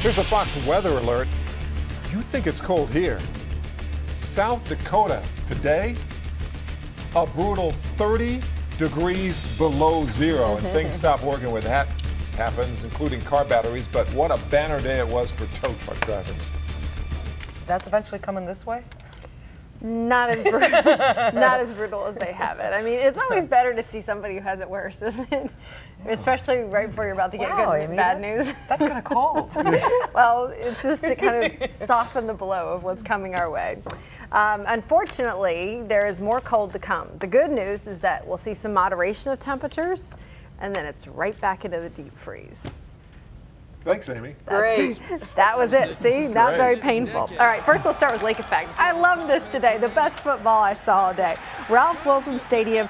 Here's a Fox weather alert. You think it's cold here. South Dakota today, a brutal 30 degrees below zero, and things stop working when that happens, including car batteries. But what a banner day it was for tow truck drivers. That's eventually coming this way? Not as brutal as they have it. I mean, it's always better to see somebody who has it worse, isn't it? Especially right before you're about to get bad news. That's kind of cold. Well, it's just to kind of soften the blow of what's coming our way. Unfortunately, there is more cold to come. The good news is that we'll see some moderation of temperatures, and then it's right back into the deep freeze. Thanks, Amy. Great. That was it. See, not very painful. All right, first let's start with lake effect. I love this today. The best football I saw all day. Ralph Wilson Stadium.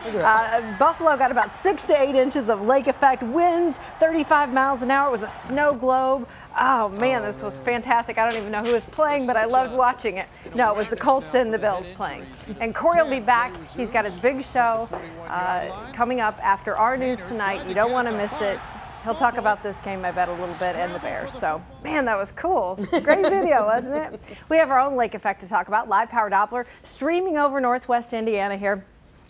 Buffalo got about 6 to 8 inches of lake effect. Winds 35 miles an hour. It was a snow globe. Oh man, this was fantastic. I don't even know who was playing, but I loved watching it. No, it was the Colts and the Bills playing. And Corey will be back. He's got his big show coming up after our news tonight. You don't want to miss it. He'll talk about this game, I bet, a little bit, and the Bears. So, man, that was cool. Great video, wasn't it? We have our own lake effect to talk about. Live power Doppler streaming over northwest Indiana here.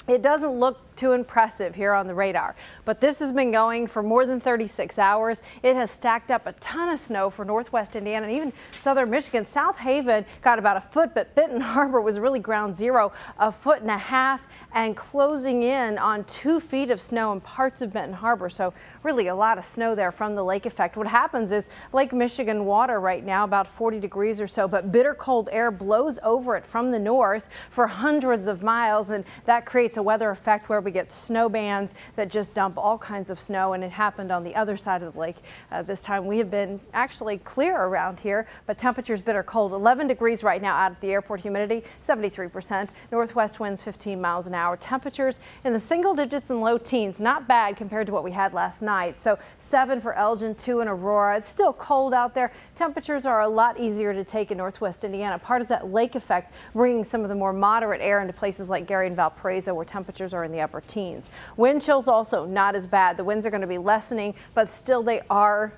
It doesn't look too impressive here on the radar, but this has been going for more than 36 hours. It has stacked up a ton of snow for northwest Indiana and even southern Michigan. South Haven got about a foot, but Benton Harbor was really ground zero, 1.5 feet, and closing in on 2 feet of snow in parts of Benton Harbor. So really a lot of snow there from the lake effect. What happens is Lake Michigan water right now about 40 degrees or so, but bitter cold air blows over it from the north for hundreds of miles, and that creates a weather effect where we get snow bands that just dump all kinds of snow, and it happened on the other side of the lake. This time we have been actually clear around here, but temperatures bitter cold. 11 degrees right now out at the airport, humidity 73%, northwest winds 15 miles an hour. Temperatures in the single digits and low teens, not bad compared to what we had last night. So 7 for Elgin, 2 in Aurora. It's still cold out there. Temperatures are a lot easier to take in northwest Indiana. Part of that lake effect bringing some of the more moderate air into places like Gary and Valparaiso, where temperatures are in the upper teens. Wind chills also not as bad. The winds are going to be lessening, but still they are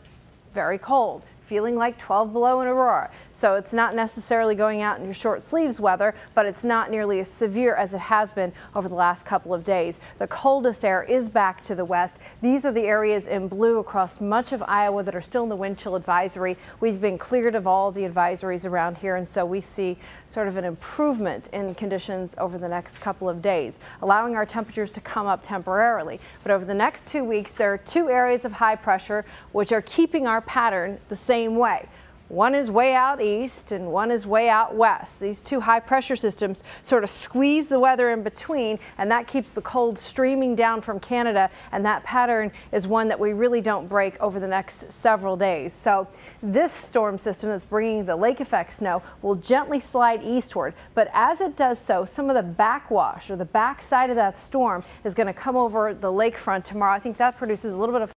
very cold. Feeling like 12 below in Aurora. So it's not necessarily going out in your short sleeves weather, but it's not nearly as severe as it has been over the last couple of days. The coldest air is back to the west. These are the areas in blue across much of Iowa that are still in the wind chill advisory. We've been cleared of all the advisories around here, and so we see sort of an improvement in conditions over the next couple of days, allowing our temperatures to come up temporarily. But over the next 2 weeks, there are 2 areas of high pressure which are keeping our pattern the same way. One is way out east and one is way out west. These 2 high pressure systems sort of squeeze the weather in between, and that keeps the cold streaming down from Canada, and that pattern is one that we really don't break over the next several days. So this storm system that's bringing the lake effect snow will gently slide eastward, but as it does so, some of the backwash or the backside of that storm is going to come over the lakefront tomorrow. I think that produces a little bit of